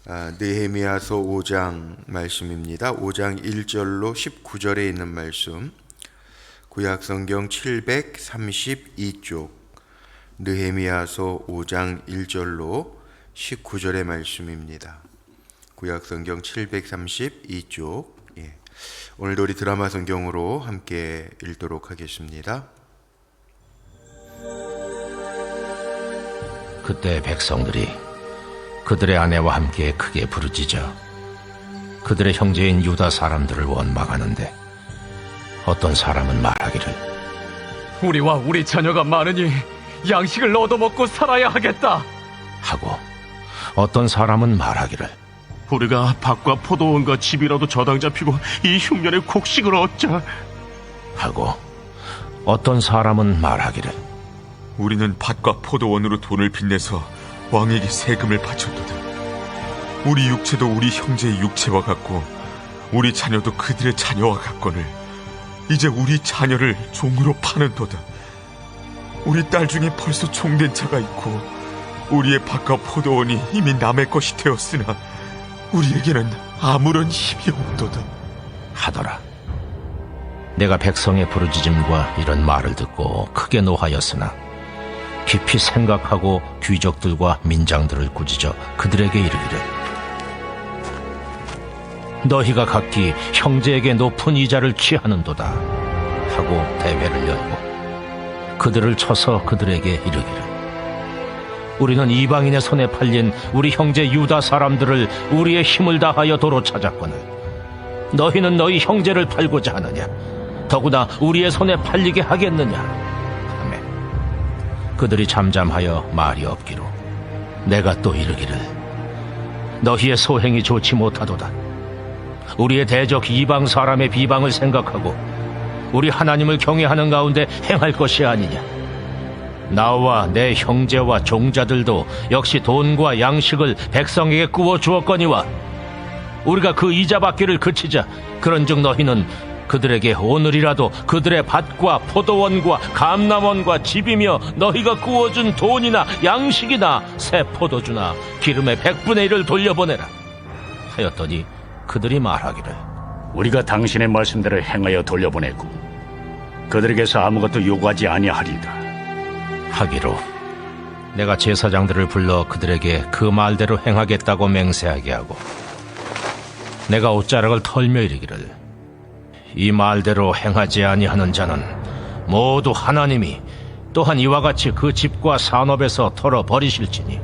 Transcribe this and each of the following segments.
느헤미야서 5장 말씀입니다. 5장 1절로 19절에 있는 말씀, 구약성경 732쪽, 느헤미야서 5장 1절로 19절의 말씀입니다. 구약성경 732쪽. 오늘도 우리 드라마 성경으로 함께 읽도록 하겠습니다. 그때 백성들이 그들의 아내와 함께 크게 부르짖어 그들의 형제인 유다 사람들을 원망하는데, 어떤 사람은 말하기를 우리와 우리 자녀가 많으니 양식을 얻어먹고 살아야 하겠다 하고, 어떤 사람은 말하기를 우리가 밭과 포도원과 집이라도 저당 잡히고 이 흉년에 곡식을 얻자 하고, 어떤 사람은 말하기를 우리는 밭과 포도원으로 돈을 빚내서 왕에게 세금을 바쳤도다. 우리 육체도 우리 형제의 육체와 같고 우리 자녀도 그들의 자녀와 같거늘 이제 우리 자녀를 종으로 파는도다. 우리 딸 중에 벌써 종된 자가 있고 우리의 밭과 포도원이 이미 남의 것이 되었으나 우리에게는 아무런 힘이 없도다 하더라. 내가 백성의 부르짖음과 이런 말을 듣고 크게 노하였으나 깊이 생각하고 귀족들과 민장들을 꾸짖어 그들에게 이르기를, 너희가 각기 형제에게 높은 이자를 취하는도다 하고 대회를 열고 그들을 쳐서 그들에게 이르기를, 우리는 이방인의 손에 팔린 우리 형제 유다 사람들을 우리의 힘을 다하여 도로 찾았거늘 너희는 너희 형제를 팔고자 하느냐? 더구나 우리의 손에 팔리게 하겠느냐? 하매 그들이 잠잠하여 말이 없기로 내가 또 이르기를, 너희의 소행이 좋지 못하도다. 우리의 대적 이방 사람의 비방을 생각하고 우리 하나님을 경외하는 가운데 행할 것이 아니냐? 나와 내 형제와 종자들도 역시 돈과 양식을 백성에게 꾸어 주었거니와 우리가 그 이자 받기를 그치자. 그런즉 너희는 그들에게 오늘이라도 그들의 밭과 포도원과 감람원과 집이며 너희가 구워준 돈이나 양식이나 새 포도주나 기름의 100분의 1을 돌려보내라 하였더니 그들이 말하기를, 우리가 당신의 말씀대로 행하여 돌려보내고 그들에게서 아무것도 요구하지 아니하리이다 하기로 내가 제사장들을 불러 그들에게 그 말대로 행하겠다고 맹세하게 하고, 내가 옷자락을 털며 이르기를, 이 말대로 행하지 아니하는 자는 모두 하나님이 또한 이와 같이 그 집과 산업에서 털어버리실지니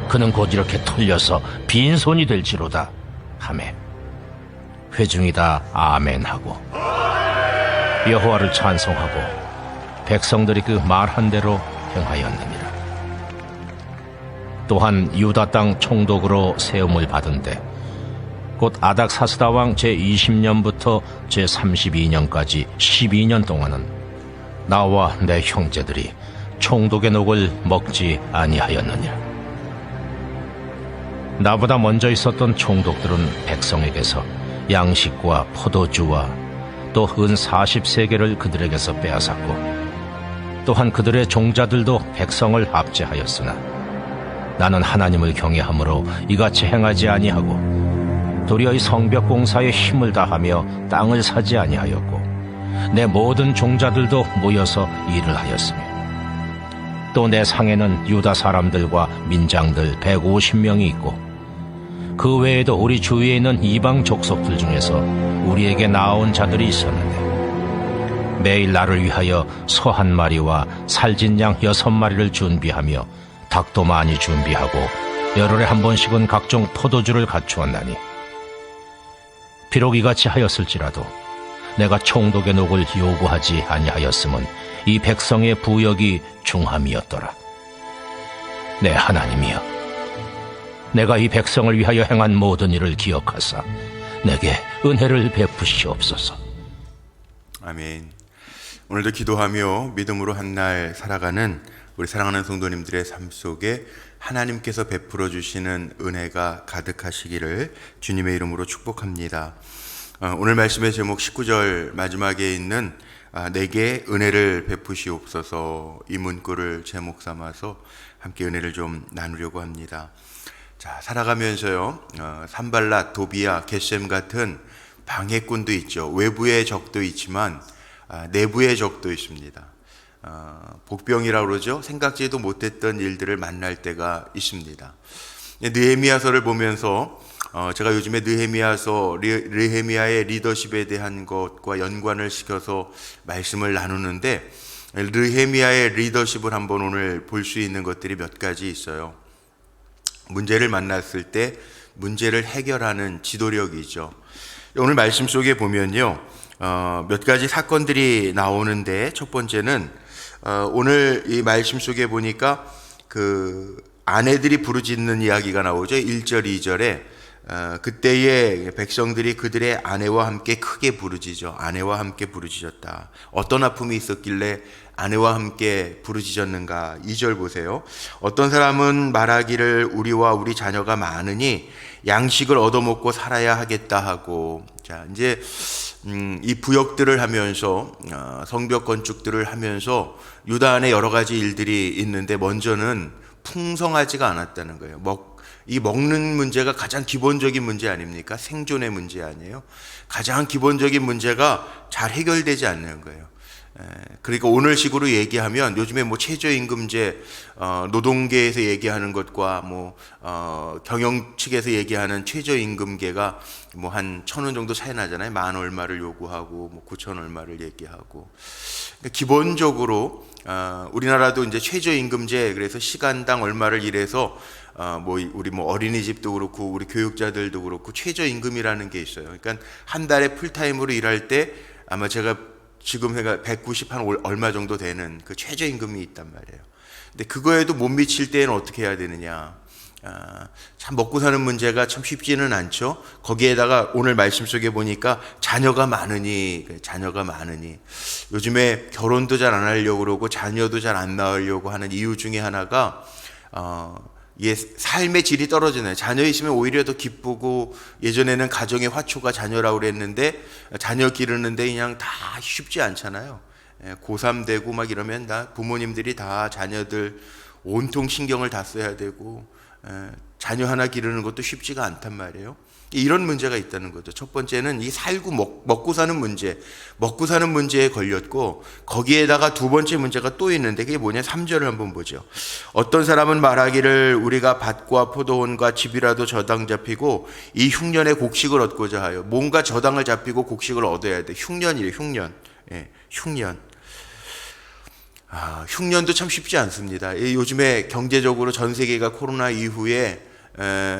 그는 곧 이렇게 털려서 빈손이 될지로다 하매 회중이 다 아멘하고 여호와를 찬송하고 백성들이 그 말한 대로 행하였느니라. 또한 유다 땅 총독으로 세움을 받은데 곧 아닥사스다 왕 제20년부터 제32년까지 12년 동안은 나와 내 형제들이 총독의 녹을 먹지 아니하였느냐. 나보다 먼저 있었던 총독들은 백성에게서 양식과 포도주와 또 은 40세겔을 그들에게서 빼앗았고, 또한 그들의 종자들도 백성을 압제하였으나 나는 하나님을 경외함으로 이같이 행하지 아니하고 도리어 이 성벽 공사에 힘을 다하며 땅을 사지 아니하였고, 내 모든 종자들도 모여서 일을 하였으며, 또 내 상에는 유다 사람들과 민장들 150명이 있고, 그 외에도 우리 주위에 있는 이방 족속들 중에서 우리에게 나온 자들이 있었는데, 매일 나를 위하여 소 1마리와 살진 양 6마리를 준비하며 닭도 많이 준비하고 열흘에 한 번씩은 각종 포도주를 갖추었나니, 비록 이같이 하였을지라도 내가 총독의 녹을 요구하지 아니하였음은 이 백성의 부역이 중함이었더라. 내 하나님이여, 내가 이 백성을 위하여 행한 모든 일을 기억하사 내게 은혜를 베푸시옵소서. 아멘. 오늘도 기도하며 믿음으로 한 날 살아가는 우리 사랑하는 성도님들의 삶 속에 하나님께서 베풀어 주시는 은혜가 가득하시기를 주님의 이름으로 축복합니다. 오늘 말씀의 제목 19절 마지막에 있는 내게 은혜를 베푸시옵소서, 이 문구를 제목 삼아서 함께 은혜를 좀 나누려고 합니다. 자, 살아가면서요, 산발랏, 도비야, 겟셈 같은 방해꾼도 있죠. 외부의 적도 있지만 내부의 적도 있습니다. 복병이라고 그러죠. 생각지도 못했던 일들을 만날 때가 있습니다. 느헤미야서를 보면서 제가 요즘에 느헤미야의 리더십에 대한 것과 연관을 시켜서 말씀을 나누는데, 느헤미야의 리더십을 한번 오늘 볼 수 있는 것들이 몇 가지 있어요. 문제를 만났을 때 문제를 해결하는 지도력이죠. 오늘 말씀 속에 보면요, 몇 가지 사건들이 나오는데, 첫 번째는 오늘 이 말씀 속에 보니까 그 아내들이 부르짖는 이야기가 나오죠. 1절, 2절에 그때의 백성들이 그들의 아내와 함께 크게 부르짖어. 아내와 함께 부르짖었다. 어떤 아픔이 있었길래 아내와 함께 부르짖었는가? 2절 보세요. 어떤 사람은 말하기를 우리와 우리 자녀가 많으니 양식을 얻어먹고 살아야 하겠다 하고. 자, 이제 이 부역들을 하면서 성벽 건축들을 하면서 유다 안에 여러 가지 일들이 있는데, 먼저는 풍성하지가 않았다는 거예요. 이 먹는 문제가 가장 기본적인 문제 아닙니까? 생존의 문제 아니에요? 가장 기본적인 문제가 잘 해결되지 않는 거예요. 그러니까 오늘 식으로 얘기하면 요즘에 뭐 최저임금제, 노동계에서 얘기하는 것과 경영 측에서 얘기하는 최저임금계가 뭐 한 1,000원 정도 차이 나잖아요. 10,000 얼마를 요구하고 9,000 얼마를 얘기하고. 그러니까 기본적으로 우리나라도 이제 최저임금제, 그래서 시간당 얼마를 일해서 우리 어린이집도 그렇고 우리 교육자들도 그렇고 최저임금이라는 게 있어요. 그러니까 한 달에 풀타임으로 일할 때 아마 제가 지금 190 한 얼마 정도 되는 그 최저임금이 있단 말이에요. 근데 그거에도 못 미칠 때는 어떻게 해야 되느냐? 참 먹고 사는 문제가 참 쉽지는 않죠. 거기에다가 오늘 말씀 속에 보니까 자녀가 많으니 요즘에 결혼도 잘 안 하려고 그러고 자녀도 잘 안 낳으려고 하는 이유 중에 하나가 이게 삶의 질이 떨어지네요. 자녀 있으면 오히려 더 기쁘고, 예전에는 가정의 화초가 자녀라고 그랬는데 자녀 기르는데 그냥 다 쉽지 않잖아요. 고3 되고 막 이러면 다 부모님들이 다 자녀들 온통 신경을 다 써야 되고, 자녀 하나 기르는 것도 쉽지가 않단 말이에요. 이런 문제가 있다는 거죠. 첫 번째는 이 살고 먹고 사는 문제에 걸렸고, 거기에다가 두 번째 문제가 또 있는데, 그게 뭐냐? 3절을 한번 보죠. 어떤 사람은 말하기를 우리가 밭과 포도원과 집이라도 저당 잡히고 이 흉년에 곡식을 얻고자 하여. 뭔가 저당을 잡히고 곡식을 얻어야 돼. 흉년이래요. 흉년. 흉년. 흉년도 참 쉽지 않습니다. 요즘에 경제적으로 전 세계가 코로나 이후에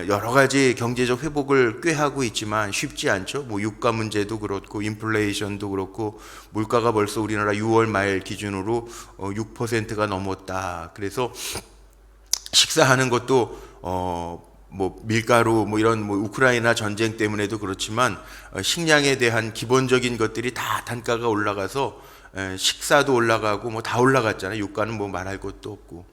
여러 가지 경제적 회복을 꾀하고 있지만 쉽지 않죠. 유가 문제도 그렇고 인플레이션도 그렇고, 물가가 벌써 우리나라 6월 말 기준으로 6%가 넘었다. 그래서 식사하는 것도 밀가루 이런 우크라이나 전쟁 때문에도 그렇지만 식량에 대한 기본적인 것들이 다 단가가 올라가서 식사도 올라가고 다 올라갔잖아요. 유가는 말할 것도 없고.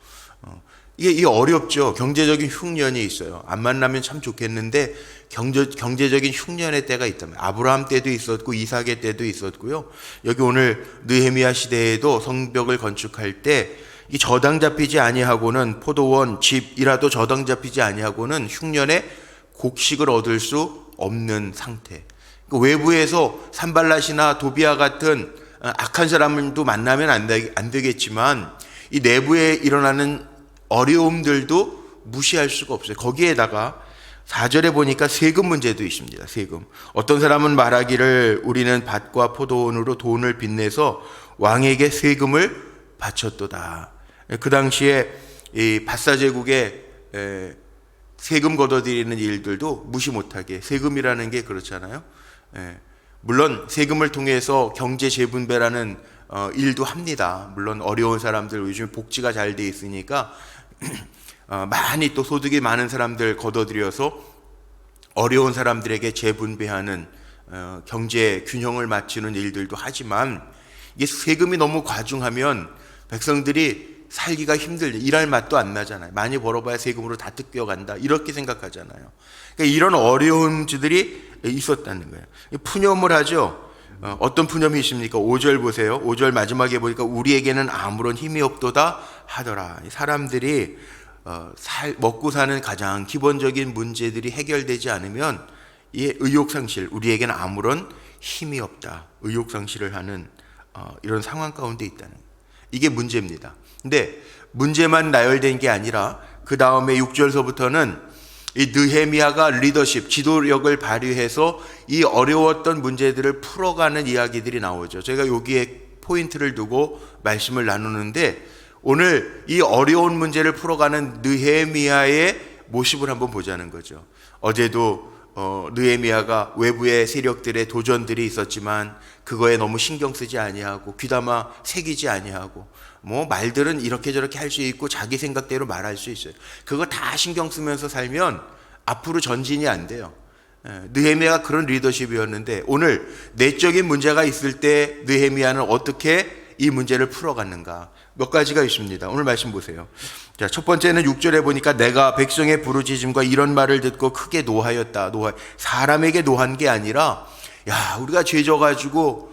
이게 어렵죠. 경제적인 흉년이 있어요. 안 만나면 참 좋겠는데 경제적인 흉년의 때가 있다면, 아브라함 때도 있었고 이삭의 때도 있었고요. 여기 오늘 느헤미야 시대에도 성벽을 건축할 때 이 저당 잡히지 아니하고는, 포도원, 집이라도 저당 잡히지 아니하고는 흉년에 곡식을 얻을 수 없는 상태. 그러니까 외부에서 산발랏이나 도비야 같은 악한 사람도 만나면 안 되겠지만, 이 내부에 일어나는 어려움들도 무시할 수가 없어요. 거기에다가 4절에 보니까 세금 문제도 있습니다. 세금. 어떤 사람은 말하기를 우리는 밭과 포도원으로 돈을 빚내서 왕에게 세금을 바쳤도다. 그 당시에 이 바사 제국에 세금 걷어들이는 일들도 무시 못하게, 세금이라는 게 그렇잖아요. 물론 세금을 통해서 경제 재분배라는 일도 합니다. 물론 어려운 사람들, 요즘 복지가 잘 돼 있으니까 많이 또 소득이 많은 사람들 걷어들여서 어려운 사람들에게 재분배하는 경제 균형을 맞추는 일들도 하지만, 이게 세금이 너무 과중하면 백성들이 살기가 힘들죠. 일할 맛도 안 나잖아요. 많이 벌어봐야 세금으로 다 뜯겨간다, 이렇게 생각하잖아요. 그러니까 이런 어려움들이 있었다는 거예요. 푸념을 하죠. 어떤 푸념이 있습니까? 5절 보세요. 5절 마지막에 보니까 우리에게는 아무런 힘이 없도다 하더라. 사람들이 먹고 사는 가장 기본적인 문제들이 해결되지 않으면 이 의욕상실, 우리에게는 아무런 힘이 없다, 의욕상실을 하는 이런 상황 가운데 있다는, 이게 문제입니다. 근데 문제만 나열된 게 아니라 그 다음에 6절서부터는 이 느헤미야가 리더십, 지도력을 발휘해서 이 어려웠던 문제들을 풀어가는 이야기들이 나오죠. 저희가 여기에 포인트를 두고 말씀을 나누는데, 오늘 이 어려운 문제를 풀어가는 느헤미야의 모습을 한번 보자는 거죠. 어제도 느헤미야가 외부의 세력들의 도전들이 있었지만 그거에 너무 신경 쓰지 아니하고 귀담아 새기지 아니하고, 뭐 말들은 이렇게 저렇게 할 수 있고 자기 생각대로 말할 수 있어요. 그거 다 신경 쓰면서 살면 앞으로 전진이 안 돼요. 느헤미야가 그런 리더십이었는데, 오늘 내적인 문제가 있을 때 느헤미야는 어떻게 이 문제를 풀어갔는가, 몇 가지가 있습니다. 오늘 말씀 보세요. 자, 첫 번째는 6절에 보니까 내가 백성의 부르짖음과 이런 말을 듣고 크게 노하였다. 사람에게 노한 게 아니라, 야, 우리가 죄 져가지고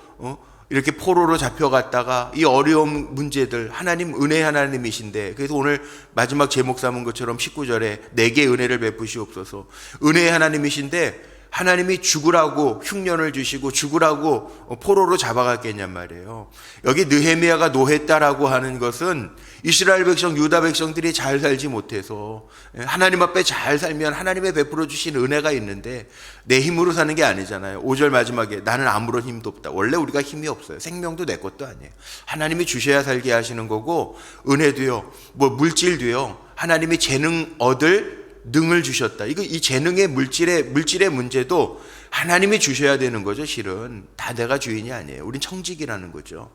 이렇게 포로로 잡혀갔다가 이 어려운 문제들, 하나님 은혜 하나님이신데, 그래서 오늘 마지막 제목 삼은 것처럼 19절에 내게 은혜를 베푸시옵소서, 은혜 하나님이신데 하나님이 죽으라고 흉년을 주시고 죽으라고 포로로 잡아갔겠냔 말이에요. 여기 느헤미야가 노했다라고 하는 것은 이스라엘 백성, 유다 백성들이 잘 살지 못해서, 하나님 앞에 잘 살면 하나님의 베풀어 주신 은혜가 있는데 내 힘으로 사는 게 아니잖아요. 5절 마지막에 나는 아무런 힘도 없다. 원래 우리가 힘이 없어요. 생명도 내 것도 아니에요. 하나님이 주셔야 살게 하시는 거고, 은혜도요, 뭐 물질도요, 하나님이 재능 얻을 능을 주셨다. 이 재능의 물질의 문제도 하나님이 주셔야 되는 거죠. 실은 다 내가 주인이 아니에요. 우린 청직이라는 거죠.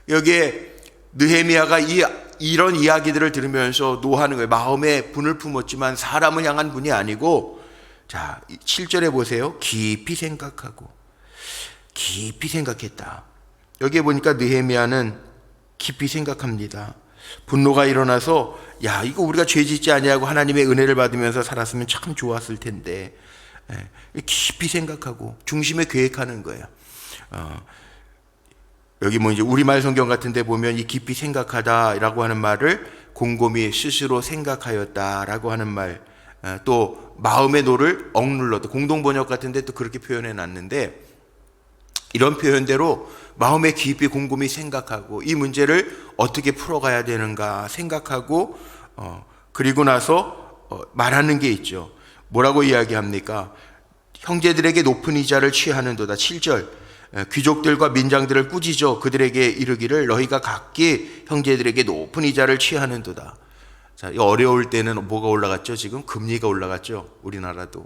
여기에 느헤미야가 이런 이야기들을 들으면서 노하는 거예요. 마음에 분을 품었지만 사람을 향한 분이 아니고, 자 7절에 보세요. 깊이 생각했다. 여기에 보니까 느헤미야는 깊이 생각합니다. 분노가 일어나서, 야, 이거 우리가 죄 짓지 아니하고 하나님의 은혜를 받으면서 살았으면 참 좋았을 텐데, 깊이 생각하고 중심에 계획하는 거예요. 여기 뭐 이제 우리말 성경 같은 데 보면 이 깊이 생각하다라고 하는 말을 곰곰이 스스로 생각하였다라고 하는 말, 또 마음의 노를 억눌렀다, 공동 번역 같은 데 또 그렇게 표현해 놨는데, 이런 표현대로 마음에 깊이 곰곰이 생각하고 이 문제를 어떻게 풀어가야 되는가 생각하고, 그리고 나서 말하는 게 있죠. 뭐라고 이야기합니까? 형제들에게 높은 이자를 취하는도다. 7절, 귀족들과 민장들을 꾸짖어 그들에게 이르기를 너희가 각기 형제들에게 높은 이자를 취하는도다. 자, 어려울 때는 뭐가 올라갔죠? 지금 금리가 올라갔죠.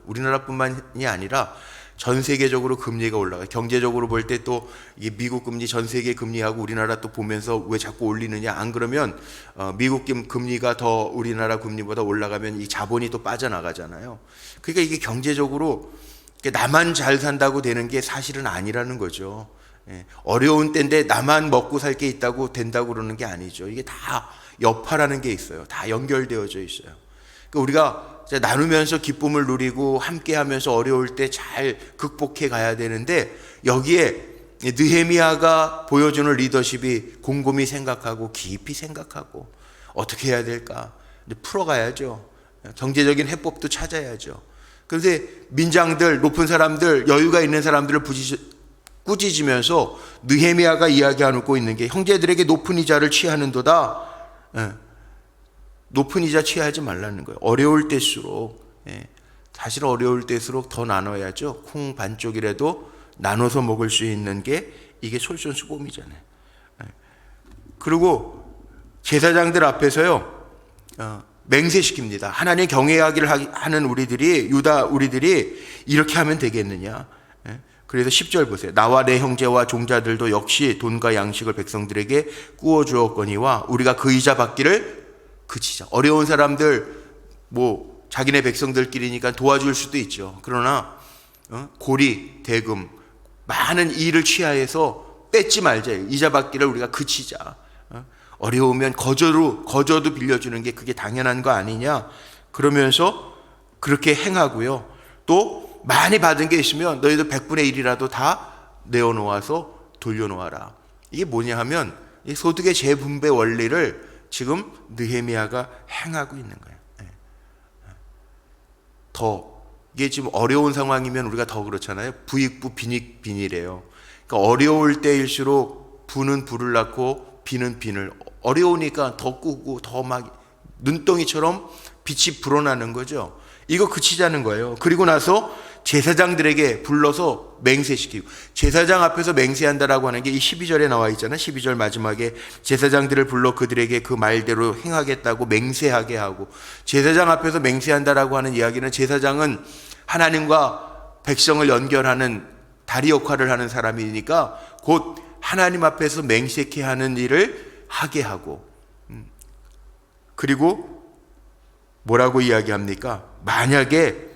우리나라뿐만이 아니라 전 세계적으로 금리가 올라가요. 경제적으로 볼 때 또 이게 미국 금리, 전 세계 금리하고 우리나라 또 보면서 왜 자꾸 올리느냐, 안 그러면 미국 금리가 더 우리나라 금리보다 올라가면 이 자본이 또 빠져나가잖아요. 그러니까 이게 경제적으로 나만 잘 산다고 되는 게 사실은 아니라는 거죠. 어려운 때인데 나만 먹고 살 게 있다고 된다고 그러는 게 아니죠. 이게 다 여파라는 게 있어요. 다 연결되어져 있어요. 그러니까 우리가 나누면서 기쁨을 누리고 함께하면서 어려울 때 잘 극복해 가야 되는데, 여기에 느헤미야가 보여주는 리더십이 곰곰이 생각하고 깊이 생각하고 어떻게 해야 될까 풀어가야죠. 경제적인 해법도 찾아야죠. 그런데 민장들, 높은 사람들, 여유가 있는 사람들을 꾸짖으면서 느헤미야가 이야기하고 있는 게 형제들에게 높은 이자를 취하는도다. 높은 이자 취하지 말라는 거예요. 어려울 때일수록, 사실 어려울 때일수록 더 나눠야죠. 콩 반쪽이라도 나눠서 먹을 수 있는 게 이게 솔선수범이잖아요. 그리고 제사장들 앞에서요, 맹세시킵니다. 하나님 경외하기를 하는 우리들이 이렇게 하면 되겠느냐. 그래서 10절 보세요. 나와 내 형제와 종자들도 역시 돈과 양식을 백성들에게 구워 주었거니와 우리가 그 이자 받기를 그치자. 어려운 사람들, 뭐 자기네 백성들끼리니까 도와줄 수도 있죠. 그러나 고리, 대금, 많은 일을 취하해서 뺏지 말자. 이자 받기를 우리가 그치자. 어려우면 거저도 빌려주는 게 그게 당연한 거 아니냐. 그러면서 그렇게 행하고요. 또 많이 받은 게 있으면 너희도 100분의 1이라도 다 내어놓아서 돌려놓아라. 이게 뭐냐 하면 이 소득의 재분배 원리를 지금 느헤미야가 행하고 있는 거예요. 이게 지금 어려운 상황이면 우리가 더 그렇잖아요. 부익부 빈익빈이래요. 그러니까 어려울 때일수록 부는 불을 낳고 비는 빈을, 어려우니까 더 꾸고 더 막 눈덩이처럼 빛이 불어나는 거죠. 이거 그치자는 거예요. 그리고 나서 제사장들에게 불러서 맹세시키고, 제사장 앞에서 맹세한다라고 하는 게 이 12절에 나와 있잖아요. 12절 마지막에 제사장들을 불러 그들에게 그 말대로 행하겠다고 맹세하게 하고, 제사장 앞에서 맹세한다라고 하는 이야기는 제사장은 하나님과 백성을 연결하는 다리 역할을 하는 사람이니까 곧 하나님 앞에서 맹세케 하는 일을 하게 하고, 그리고 뭐라고 이야기합니까? 만약에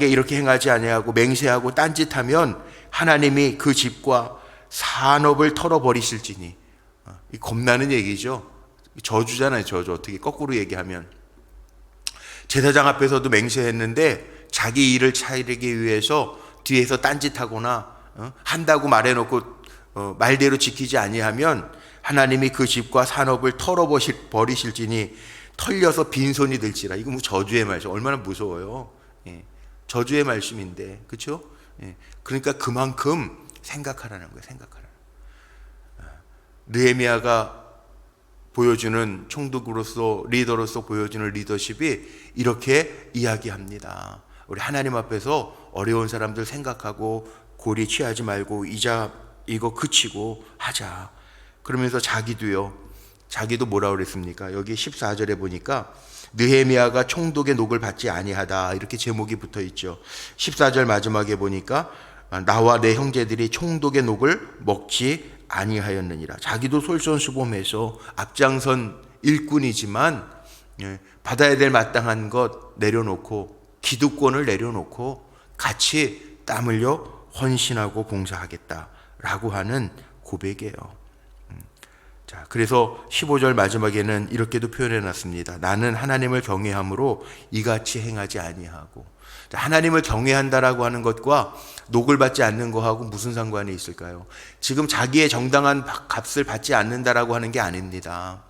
이렇게 행하지 아니하고 맹세하고 딴짓하면 하나님이 그 집과 산업을 털어버리실지니. 이 겁나는 얘기죠. 저주잖아요. 저주. 어떻게 거꾸로 얘기하면 제사장 앞에서도 맹세했는데 자기 일을 차리기 위해서 뒤에서 딴짓하거나 한다고 말해놓고 말대로 지키지 아니하면 하나님이 그 집과 산업을 털어버리실지니 털려서 빈손이 될지라. 이거 뭐 저주의 말씀. 얼마나 무서워요. 저주의 말씀인데, 그렇죠? 그러니까 그만큼 생각하라는 거예요. 생각하라는. 느헤미야가 보여주는 총독으로서, 리더로서 보여주는 리더십이 이렇게 이야기합니다. 우리 하나님 앞에서 어려운 사람들 생각하고 고리 취하지 말고 이거 그치고 하자. 그러면서 자기도 뭐라고 그랬습니까? 여기 14절에 보니까 느헤미야가 총독의 녹을 받지 아니하다, 이렇게 제목이 붙어 있죠. 14절 마지막에 보니까 나와 내 형제들이 총독의 녹을 먹지 아니하였느니라. 자기도 솔선수범해서 앞장선 일꾼이지만 받아야 될 마땅한 것 내려놓고, 기득권을 내려놓고 같이 땀 흘려 헌신하고 봉사하겠다라고 하는 고백이에요. 자, 그래서 15절 마지막에는 이렇게도 표현해 놨습니다. 나는 하나님을 경외함으로 이같이 행하지 아니하고. 자, 하나님을 경외한다라고 하는 것과 녹을 받지 않는 거하고 무슨 상관이 있을까요? 지금 자기의 정당한 값을 받지 않는다라고 하는 게 아닙니다.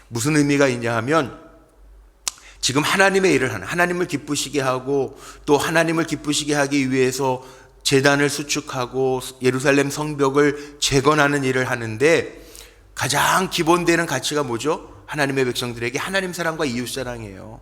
무슨 의미가 있냐 하면 지금 하나님의 일을 하는, 하나님을 기쁘시게 하고 또 하나님을 기쁘시게 하기 위해서 제단을 수축하고 예루살렘 성벽을 재건하는 일을 하는데 가장 기본되는 가치가 뭐죠? 하나님의 백성들에게 하나님 사랑과 이웃 사랑이에요.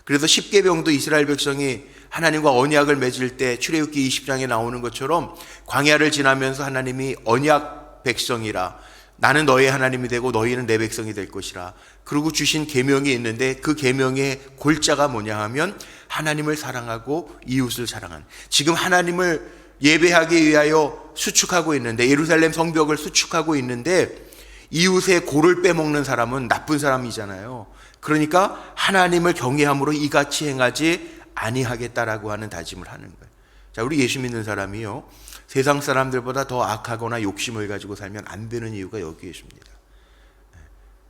그래서 십계명도 이스라엘 백성이 하나님과 언약을 맺을 때 출애굽기 20장에 나오는 것처럼 광야를 지나면서 하나님이 언약 백성이라, 나는 너의 하나님이 되고 너희는 내 백성이 될 것이라, 그리고 주신 계명이 있는데 그 계명의 골자가 뭐냐 하면 하나님을 사랑하고 이웃을 사랑하는, 지금 하나님을 예배하기 위하여 수축하고 있는데, 예루살렘 성벽을 수축하고 있는데 이웃의 고를 빼먹는 사람은 나쁜 사람이잖아요. 그러니까 하나님을 경외함으로 이같이 행하지 아니하겠다라고 하는 다짐을 하는 거예요. 자, 우리 예수 믿는 사람이요, 세상 사람들보다 더 악하거나 욕심을 가지고 살면 안 되는 이유가 여기에 있습니다.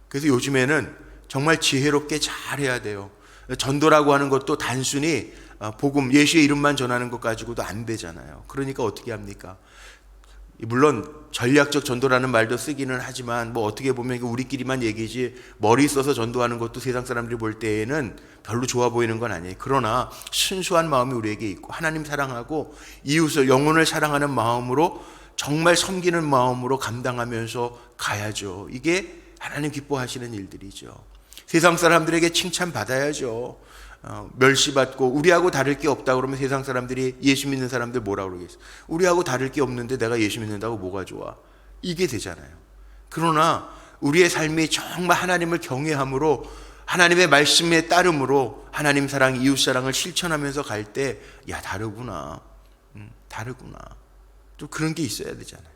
그래서 요즘에는 정말 지혜롭게 잘해야 돼요. 전도라고 하는 것도 단순히 복음, 예수의 이름만 전하는 것 가지고도 안 되잖아요. 그러니까 어떻게 합니까? 물론 전략적 전도라는 말도 쓰기는 하지만 뭐 어떻게 보면 우리끼리만 얘기지, 머리 써서 전도하는 것도 세상 사람들이 볼 때에는 별로 좋아 보이는 건 아니에요. 그러나 순수한 마음이 우리에게 있고 하나님 사랑하고 이웃을, 영혼을 사랑하는 마음으로, 정말 섬기는 마음으로 감당하면서 가야죠. 이게 하나님 기뻐하시는 일들이죠. 세상 사람들에게 칭찬받아야죠. 멸시받고 우리하고 다를 게 없다 그러면 세상 사람들이, 예수 믿는 사람들 뭐라고 그러겠어? 우리하고 다를 게 없는데 내가 예수 믿는다고 뭐가 좋아? 이게 되잖아요. 그러나 우리의 삶이 정말 하나님을 경외함으로, 하나님의 말씀에 따름으로 하나님 사랑, 이웃 사랑을 실천하면서 갈 때, 야, 다르구나. 다르구나. 또 그런 게 있어야 되잖아요.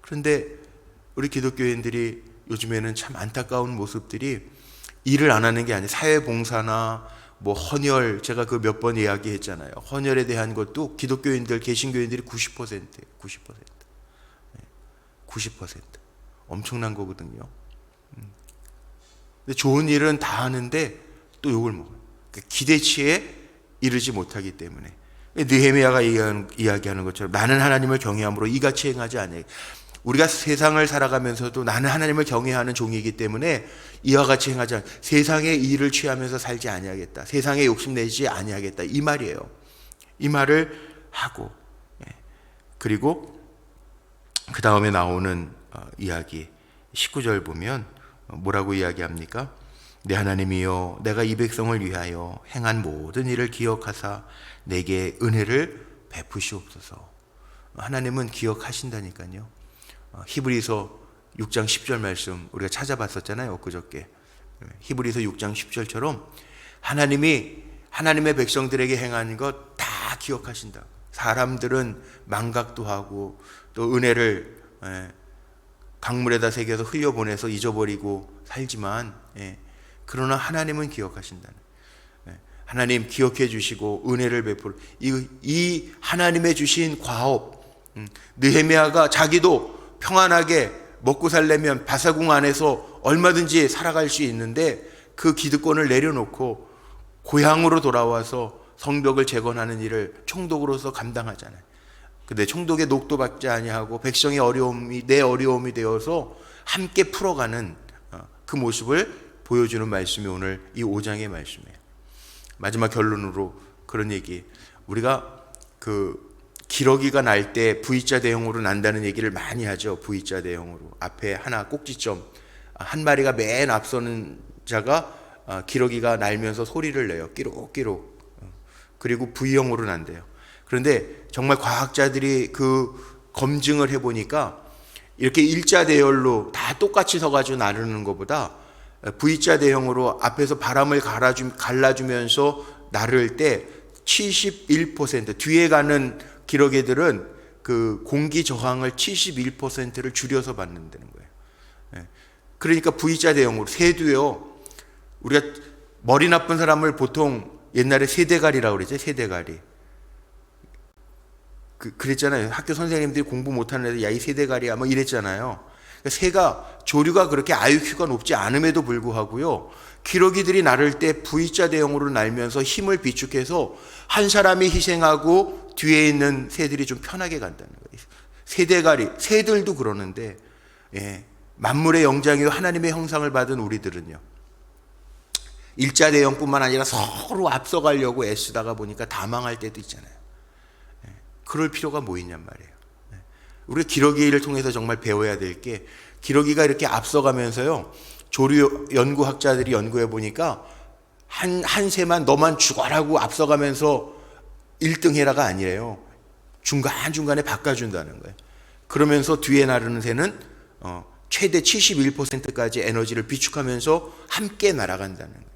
그런데 우리 기독교인들이 요즘에는 참 안타까운 모습들이, 일을 안 하는 게 아니에요. 사회봉사나 뭐 헌혈, 제가 그 몇 번 이야기했잖아요. 헌혈에 대한 것도 기독교인들, 개신교인들이 90%예요. 90%. 엄청난 거거든요. 근데 좋은 일은 다 하는데 또 욕을 먹어요. 그러니까 기대치에 이르지 못하기 때문에. 느헤미야가 이야기하는 것처럼 나는 하나님을 경외함으로 이같이 행하지 아니하겠다. 우리가 세상을 살아가면서도 나는 하나님을 경외하는 종이기 때문에 이와 같이 행하지 않 세상의 일을 취하면서 살지 아니하겠다. 세상에 욕심내지 아니하겠다. 이 말이에요. 이 말을 하고, 그리고 그 다음에 나오는 이야기 19절 보면 뭐라고 이야기합니까? 내 하나님이여 내가 이 백성을 위하여 행한 모든 일을 기억하사 내게 은혜를 베푸시옵소서. 하나님은 기억하신다니까요. 히브리서 6장 10절 말씀 우리가 찾아봤었잖아요, 엊그저께. 히브리서 6장 10절처럼 하나님이 하나님의 백성들에게 행하는 것 다 기억하신다. 사람들은 망각도 하고 또 은혜를 강물에다 새겨서 흘려보내서 잊어버리고 살지만, 그러나 하나님은 기억하신다는, 하나님 기억해 주시고 은혜를 베풀 이 하나님의 주신 과업. 느헤미야가 자기도 평안하게 먹고 살려면 바사궁 안에서 얼마든지 살아갈 수 있는데 그 기득권을 내려놓고 고향으로 돌아와서 성벽을 재건하는 일을 총독으로서 감당하잖아요. 근데 총독의 녹도 받지 아니하고 백성의 어려움이 내 어려움이 되어서 함께 풀어가는 그 모습을 보여주는 말씀이 오늘 이 5장의 말씀이에요. 마지막 결론으로 그런 얘기, 우리가 그 기러기가 날 때 V자 대형으로 난다는 얘기를 많이 하죠. V자 대형으로 앞에 하나 꼭지점, 한 마리가 맨 앞서는 자가 기러기가 날면서 소리를 내요. 끼룩끼룩. 그리고 V형으로 난대요. 그런데 정말 과학자들이 그 검증을 해보니까 이렇게 일자 대열로 다 똑같이 서가지고 나르는 것보다 V자 대형으로 앞에서 바람을 갈라주면서 나를 때 71% 뒤에 가는 기러기들은 그 공기 저항을 71%를 줄여서 받는다는 거예요. 그러니까 V자 대형으로 새도요. 우리가 머리 나쁜 사람을 보통 옛날에 세대가리라고 그랬죠. 세대가리. 그랬잖아요. 학교 선생님들이 공부 못하는 애들, 야, 이 세대가리야, 뭐 이랬잖아요. 그러니까 새가, 조류가 그렇게 IQ가 높지 않음에도 불구하고요, 기러기들이 나를 때 V자 대형으로 날면서 힘을 비축해서 한 사람이 희생하고 뒤에 있는 새들이 좀 편하게 간다는 거예요. 세대가리, 새들도 그러는데, 만물의 영장이요 하나님의 형상을 받은 우리들은요, 일자 대형뿐만 아니라 서로 앞서가려고 애쓰다가 보니까 다 망할 때도 있잖아요. 그럴 필요가 뭐 있냔 말이에요. 우리가 기러기를 통해서 정말 배워야 될 게, 기러기가 이렇게 앞서가면서요, 조류 연구학자들이 연구해 보니까 한 새만 너만 죽어라고 앞서가면서 1등 해라가 아니래요. 중간중간에 바꿔준다는 거예요. 그러면서 뒤에 나르는 새는 최대 71%까지 에너지를 비축하면서 함께 날아간다는 거예요.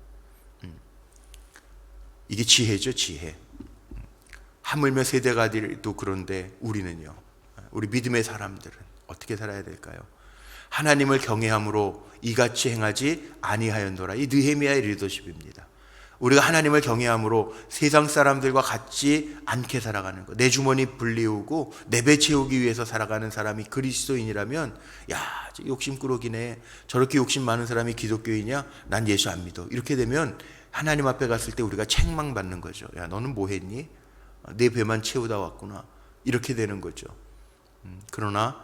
이게 지혜죠, 지혜. 하물며 세대가들도 그런데 우리는요, 우리 믿음의 사람들은 어떻게 살아야 될까요? 하나님을 경외함으로 이같이 행하지 아니하였노라. 이 느헤미야의 리더십입니다. 우리가 하나님을 경외함으로 세상 사람들과 같지 않게 살아가는 것, 내 주머니 불리우고 내 배 채우기 위해서 살아가는 사람이 그리스도인이라면, 야, 욕심꾸러기네, 저렇게 욕심 많은 사람이 기독교인이야, 난 예수 안 믿어, 이렇게 되면 하나님 앞에 갔을 때 우리가 책망받는 거죠. 야, 너는 뭐 했니? 내 배만 채우다 왔구나, 이렇게 되는 거죠. 그러나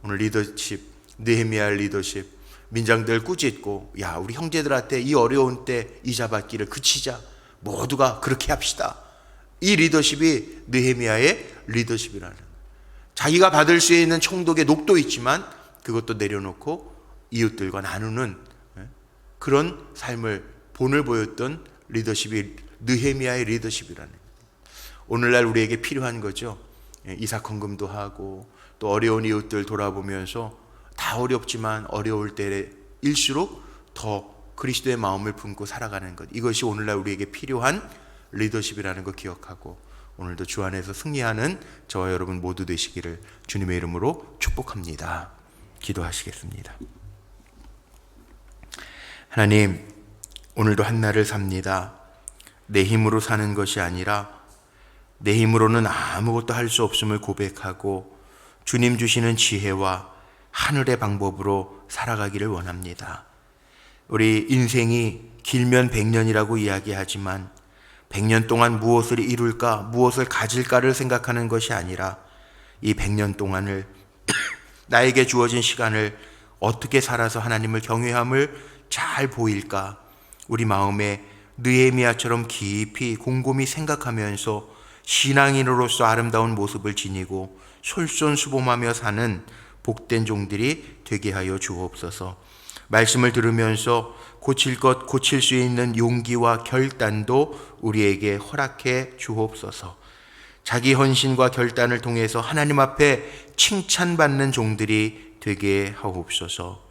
오늘 리더십, 느헤미야의 리더십, 민장들 꾸짖고, 야, 우리 형제들한테 이 어려운 때 이자 받기를 그치자, 모두가 그렇게 합시다. 이 리더십이 느헤미야의 리더십이라는, 자기가 받을 수 있는 총독의 녹도 있지만 그것도 내려놓고 이웃들과 나누는 그런 삶을 본을 보였던 리더십이 느헤미야의 리더십이라는, 오늘날 우리에게 필요한 거죠. 이삭 헌금도 하고 또 어려운 이웃들 돌아보면서 다 어렵지만 어려울 때일수록 더 그리스도의 마음을 품고 살아가는 것, 이것이 오늘날 우리에게 필요한 리더십이라는 거 기억하고 오늘도 주 안에서 승리하는 저와 여러분 모두 되시기를 주님의 이름으로 축복합니다. 기도하시겠습니다. 하나님, 오늘도 한날을 삽니다. 내 힘으로 사는 것이 아니라 내 힘으로는 아무것도 할 수 없음을 고백하고 주님 주시는 지혜와 하늘의 방법으로 살아가기를 원합니다. 우리 인생이 길면 100년이라고 이야기하지만 100년 동안 무엇을 이룰까, 무엇을 가질까를 생각하는 것이 아니라 이 100년 동안을 나에게 주어진 시간을 어떻게 살아서 하나님을 경외함을 잘 보일까? 우리 마음에 느헤미야처럼 깊이 곰곰이 생각하면서 신앙인으로서 아름다운 모습을 지니고 솔선수범하며 사는 복된 종들이 되게 하여 주옵소서. 말씀을 들으면서 고칠 것 고칠 수 있는 용기와 결단도 우리에게 허락해 주옵소서. 자기 헌신과 결단을 통해서 하나님 앞에 칭찬받는 종들이 되게 하옵소서.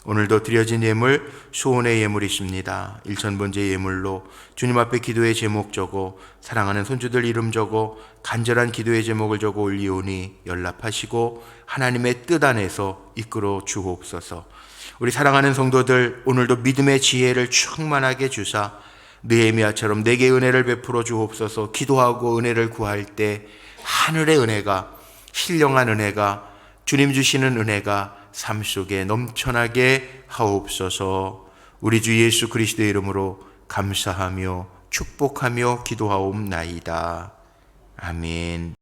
오늘도 드려진 예물, 소원의 예물이 있습니다. 일천번제 예물로 주님 앞에 기도의 제목 적어 사랑하는 손주들 이름 적어 간절한 기도의 제목을 적어 올리오니 연락하시고 하나님의 뜻 안에서 이끌어 주옵소서. 우리 사랑하는 성도들, 오늘도 믿음의 지혜를 충만하게 주사 느헤미야처럼 내게 은혜를 베풀어 주옵소서. 기도하고 은혜를 구할 때 하늘의 은혜가, 신령한 은혜가, 주님 주시는 은혜가 삶 속에 넘쳐나게 하옵소서. 우리 주 예수 그리스도의 이름으로 감사하며 축복하며 기도하옵나이다. 아멘.